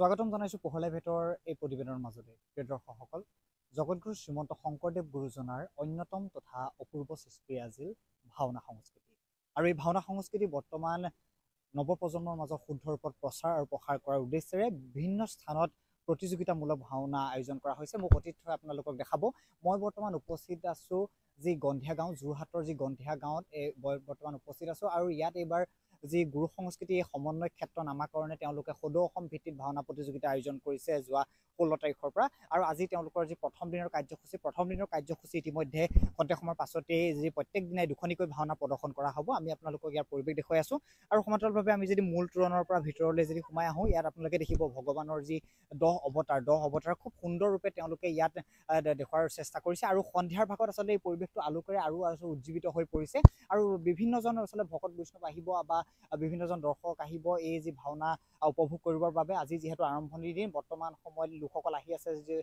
স্বাগতম জনাইছো পোহলাই ভেটৰ এই প্ৰতিবেদনৰ মাজতে প্ৰিয় দৰ্শকসকল জগতগুৰু শ্ৰীমন্ত শংকৰদেৱ গুৰুজনাৰ অন্যতম তথা অপূৰ্ব সৃষ্টি আছিল ভাওনা সংস্কৃতি আৰু এই ভাওনা সংস্কৃতি বৰ্তমান নৱপ্ৰজন্মৰ মাজত শুদ্ধ ৰূপত প্ৰচাৰ আৰু প্ৰসাৰ কৰাৰ উদ্দেশ্যেৰে বিভিন্ন স্থানত প্ৰতিযোগিতামূলক ভাওনা আয়োজন কৰা হৈছে। মোক অতীত আপোনালোকক দেখাব। মই বৰ্তমান উপস্থিত আছো যি গন্ধিয়া গাঁও, যোৰহাটৰ যি গন্ধিয়া গাঁৱত বৰ্তমান উপস্থিত আছো আৰু ইয়াত এইবাৰ যি গুৰু সংস্কৃতি সমন্বয় ক্ষেত্ৰ নামাকৰণে তেওঁলোকে সদৌ অসম ভিত্তিত ভাওনা প্ৰতিযোগিতা আয়োজন কৰিছে যোৱা 16 তাৰিখৰ পৰা। আৰু আজি তেওঁলোকৰ যি প্ৰথম দিনৰ কাৰ্যসূচী ইতিমধ্যে খন্তেক সময়ৰ পাছতেই যি প্ৰত্যেক দিনাই দুখনিকৈ ভাওনা প্ৰদৰ্শন কৰা হ'ব। আমি আপোনালোকক ইয়াৰ পৰিৱেশ দেখুৱাই আছো আৰু সমান্তৰালভাৱে আমি যদি মূল তোৰণৰ পৰা ভিতৰলৈ যদি সোমাই আহোঁ, ইয়াত আপোনালোকে দেখিব ভগৱানৰ যি 10 অৱতাৰ খুব সুন্দৰ ৰূপে তেওঁলোকে ইয়াত দেখুৱাৰ চেষ্টা কৰিছে আৰু সন্ধিয়াৰ ভাগত আচলতে এই পৰিৱেশটো আলোকেৰে আৰু উজ্জীৱিত হৈ পৰিছে আৰু বিভিন্নজন আচলতে ভকত বৈষ্ণৱ আহিব বা বিভিন্নজন দৰ্শক আহিব এই যি ভাওনা উপভোগ কৰিবৰ বাবে। আজি যিহেতু আৰম্ভণিৰ দিন, বৰ্তমান সময়ত লোকসকল আহি আছে যে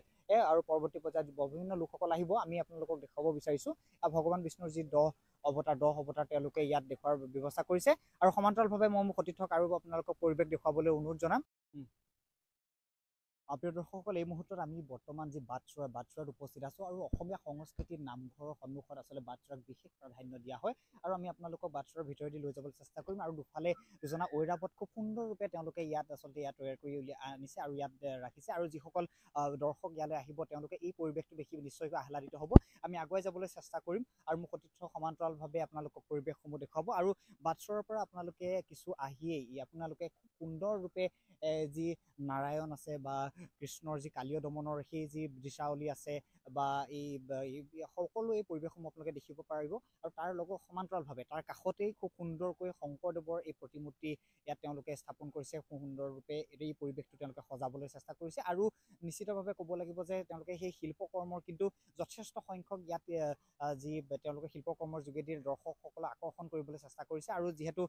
আৰু পৰৱৰ্তী পৰ্যায়ত বিভিন্ন লোকসকল আহিব। আমি আপোনালোকক দেখুৱাব বিচাৰিছো ভগৱান বিষ্ণুৰ যি 10 অৱতাৰ তেওঁলোকে ইয়াত দেখুৱাৰ ব্যৱস্থা কৰিছে আৰু সমান্তৰালভাৱে মই মোক অতিথক আৰু আপোনালোকক পৰিৱেশ দেখুৱাবলৈ অনুৰোধ জনাম। প্ৰিয় দৰ্শকসকল, এই মুহূৰ্তত আমি বৰ্তমান যি বাটচৰাত উপস্থিত আছো আৰু অসমীয়া সংস্কৃতিৰ নামঘৰৰ সন্মুখত আচলতে বাটচৰাক বিশেষ প্ৰাধান্য দিয়া হয় আৰু আমি আপোনালোকক বাটচৰাৰ ভিতৰেদি লৈ যাবলৈ চেষ্টা কৰিম। আৰু দুফালে দুজনা ঐৰাবত খুব সুন্দৰৰূপে তেওঁলোকে ইয়াত তৈয়াৰ কৰি আনিছে আৰু ইয়াত ৰাখিছে আৰু যিসকল দৰ্শক ইয়ালৈ আহিব তেওঁলোকে এই পৰিৱেশটো দেখি নিশ্চয়কৈ আহ্লাদিত হ'ব। আমি আগুৱাই যাবলৈ চেষ্টা কৰিম আৰু মোক অতিথ্য সমান্তৰালভাৱে আপোনালোকক পৰিৱেশসমূহ দেখুৱাব আৰু বাটচৰাৰ পৰা আপোনালোকে কিছু আহিয়েই আপোনালোকে খুব সুন্দৰৰূপে যি নাৰায়ণ আছে বা কৃষ্ণৰ যি কালীয় দমনৰ সেই যি দৃশ্যাৱলী আছে বা এই সকলো এই পৰিৱেশসমূহ আপোনালোকে দেখিব পাৰিব আৰু তাৰ লগত সমান্তৰালভাৱে তাৰ কাষতেই খুব সুন্দৰকৈ শংকৰদেৱৰ এই প্ৰতিমূৰ্তি ইয়াত তেওঁলোকে স্থাপন কৰিছে। খুব সুন্দৰৰূপে এই পৰিৱেশটো তেওঁলোকে সজাবলৈ চেষ্টা কৰিছে আৰু নিশ্চিতভাৱে ক'ব লাগিব যে তেওঁলোকে সেই শিল্পকৰ্মৰ কিন্তু যথেষ্ট সংখ্যক ইয়াত যি তেওঁলোকে শিল্পকৰ্মৰ যোগেদি দৰ্শকসকলক আকৰ্ষণ কৰিবলৈ চেষ্টা কৰিছে আৰু যিহেতু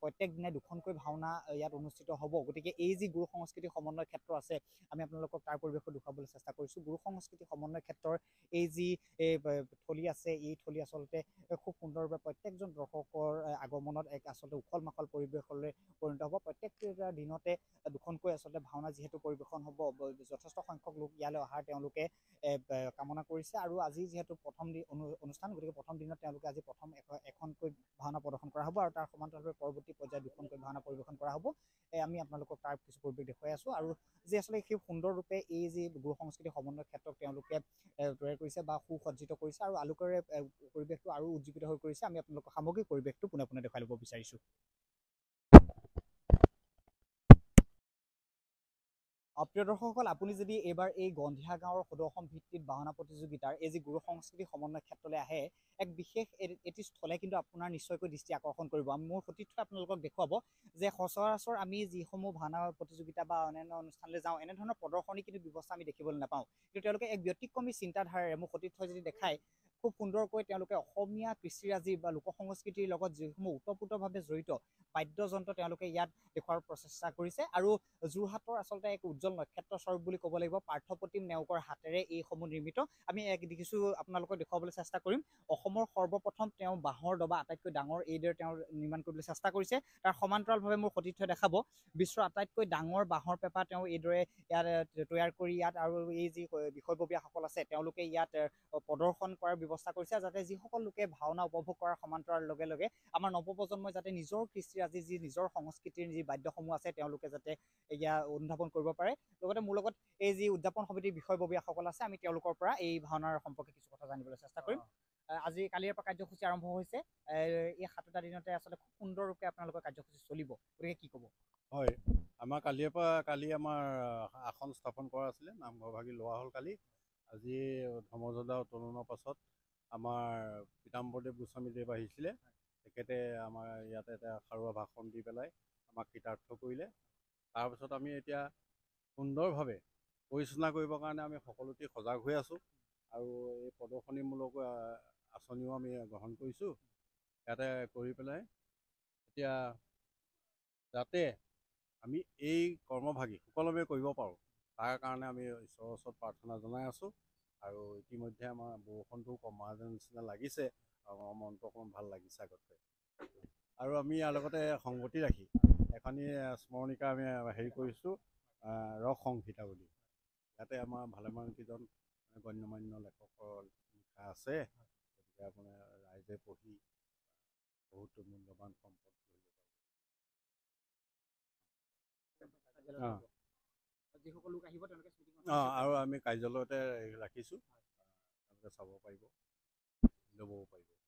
প্ৰত্যেক দিনাই দুখনকৈ ভাওনা ইয়াত অনুষ্ঠিত হ'ব, গতিকে এই যি গুৰু সংস্কৃতি সমন্বয় ক্ষেত্ৰ আছে আমি আপোনালোকক তাৰ পৰিৱেশো দেখুৱাবলৈ চেষ্টা কৰিছোঁ। গুৰু সংস্কৃতি সমন্বয় ক্ষেত্ৰৰ এই যি থলী আছে, এই থলী আচলতে খুব সুন্দৰভাৱে প্ৰত্যেকজন দৰ্শকৰ আগমনত এক আচলতে উখল মাখল পৰিৱেশলৈ পৰিণত হ'ব। প্ৰত্যেকটা দিনতে দুখনকৈ আচলতে ভাওনা যিহেতু পৰিৱেশন হ'ব, যথেষ্ট সংখ্যক লোক ইয়ালৈ অহাৰ তেওঁলোকে কামনা কৰিছে আৰু আজি যিহেতু প্ৰথম অনুষ্ঠান, গতিকে প্ৰথম দিনত তেওঁলোকে আজি প্ৰথম এখনকৈ ভাওনা প্ৰদৰ্শন কৰা হ'ব আৰু তাৰ সমান্তৰালভাৱে পৰৱৰ্তী পৰ্যায়ত দুখনকৈ ভাওনা পৰিৱেশন কৰা হ'ব। আমি আপোনালোকক তাৰ কিছু পৰিৱেশ দেখুৱাই আছো আৰু যি আচলতে সেই সুন্দৰৰূপে এই যি গুৰু সংস্কৃতি সমন্বয় ক্ষেত্ৰত তেওঁলোকে তৈয়াৰ কৰিছে বা সুসজ্জিত কৰিছে আৰু আলোকেৰে পৰিৱেশটো আৰু উজ্জীৱিত হৈ পৰিছে। আমি আপোনালোকক সামগ্ৰিক পৰিৱেশটো পোনে পোনে দেখুৱাই ল'ব বিচাৰিছো। প্ৰিয় দৰ্শকসকল, আপুনি যদি এইবাৰ এই গন্ধিয়া গাঁৱৰ সদৌ অসম ভিত্তিত ভাওনা প্ৰতিযোগিতাৰ এই যি গুৰু সংস্কৃতি সমন্বয় ক্ষেত্ৰলৈ আহে, এক বিশেষ এটি স্থলে কিন্তু আপোনাৰ নিশ্চয়কৈ দৃষ্টি আকৰ্ষণ কৰিব। মোৰ সতীৰ্থই আপোনালোকক দেখুৱাব যে সচৰাচৰ আমি যিসমূহ ভাওনা প্ৰতিযোগিতা বা অন্যান্য অনুষ্ঠানলৈ যাওঁ, এনেধৰণৰ প্ৰদৰ্শনী কিন্তু ব্যৱস্থা আমি দেখিবলৈ নাপাওঁ, কিন্তু তেওঁলোকে এক ব্যতিক্ৰমী চিন্তাধাৰাৰে মোৰ সতীৰ্থই যদি দেখায় খুব সুন্দৰকৈ তেওঁলোকে অসমীয়া কৃষ্টিৰাজি বা লোক সংস্কৃতিৰ লগত যিসমূহ ওতঃপ্ৰোতভাৱে জড়িত বাদ্যযন্ত্ৰ তেওঁলোকে ইয়াত দেখুওৱাৰ প্ৰচেষ্টা কৰিছে আৰু যোৰহাটৰ আচলতে এক উজ্জ্বল নক্ষত্ৰ স্বৰূপ বুলি ক'ব লাগিব। পাৰ্থপ্ৰতিম নেওগৰ হাতেৰে এইসমূহ নিৰ্মিত। আমি দেখিছোঁ, আপোনালোকক দেখুৱাবলৈ চেষ্টা কৰিম। অসমৰ সৰ্বপ্ৰথম তেওঁ বাঁহৰ ডবা আটাইতকৈ ডাঙৰ এইদৰে তেওঁ নিৰ্মাণ কৰিবলৈ চেষ্টা কৰিছে। তাৰ সমান্তৰালভাৱে মোৰ সতীৰ্থই দেখাব বিশ্বৰ আটাইতকৈ ডাঙৰ বাঁহৰ পেঁপা তেওঁ এইদৰে ইয়াত তৈয়াৰ কৰি ইয়াত আৰু এই যি বিষয়ববীয়াসকল আছে তেওঁলোকে ইয়াত প্ৰদৰ্শন কৰাৰ ব্যৱস্থা কৰিছে, যাতে যিসকল লোকে ভাওনা উপভোগ কৰাৰ সমান্তৰালৰ লগে লগে আমাৰ নৱপ্ৰজন্মই যাতে নিজৰ কৃষ্টিৰাজি যি নিজৰ সংস্কৃতিৰ যি বাদ্যসমূহ আছে তেওঁলোকে যাতে ইয়াৰ অনুধাৱন কৰিব পাৰে। লগতে মোৰ লগত এই যি উদযাপন সমিতিৰ বিষয়ববীয়াসকল আছে, আমি তেওঁলোকৰ পৰা এই ভাওনাৰ সম্পৰ্কে কিছু কথা জানিবলৈ চেষ্টা কৰিম। আজি কালিৰ পৰা কাৰ্যসূচী আৰম্ভ হৈছে। এই 7টা দিনতে আচলতে খুব সুন্দৰৰূপে আপোনালোকৰ কাৰ্যসূচী চলিব, গতিকে কি ক'ব? হয়, আমাৰ কালি আমাৰ আসন স্থাপন কৰা আছিলে, নামঘৰ ভাগি লোৱা হ'ল কালি। আজি ধৰ্মধ্বজা উত্তোলনৰ পাছত আমাৰ পীতাম্বৰদেৱ গোস্বামীদেৱ আহিছিলে। তেখেতে আমাৰ ইয়াতে এটা সাৰুৱা ভাষণ দি পেলাই আমাক কৃতাৰ্থ কৰিলে। তাৰপিছত আমি এতিয়া সুন্দৰভাৱে পৰিচালনা কৰিবৰ কাৰণে আমি সকলোতে সজাগ হৈ আছোঁ আৰু এই প্ৰদৰ্শনীমূলক আঁচনিও আমি গ্ৰহণ কৰিছোঁ। ইয়াতে কৰি পেলাই এতিয়া যাতে আমি এই কৰ্মভাগী সুকলমে কৰিব পাৰোঁ, তাৰ কাৰণে আমি ঈশ্বৰৰ ওচৰত প্ৰাৰ্থনা জনাই আছোঁ। আৰু ইতিমধ্যে আমাৰ বৰষুণটো কমা যেন নিচিনা লাগিছে আৰু আমাৰ মনটো অকণমান ভাল লাগিছে আগতকৈ। আৰু আমি ইয়াৰ লগতে সংগতি ৰাখি এখনি স্মৰণিকা আমি কৰিছোঁ, ৰস সংহিতা বুলি। ইয়াতে আমাৰ ভালেমান কেইজন গণ্যমান্য লেখকৰ লিখা আছে। গতিকে আপোনাৰ ৰাইজে পঢ়ি বহুতো মূল্যৱান সম্পদ অঁ যিসকল লোক আহিব তেওঁলোকে আৰু আমি কাৰ্যালয়তে ৰাখিছোঁ, তেওঁলোকে চাব পাৰিব, ল'বও পাৰিব।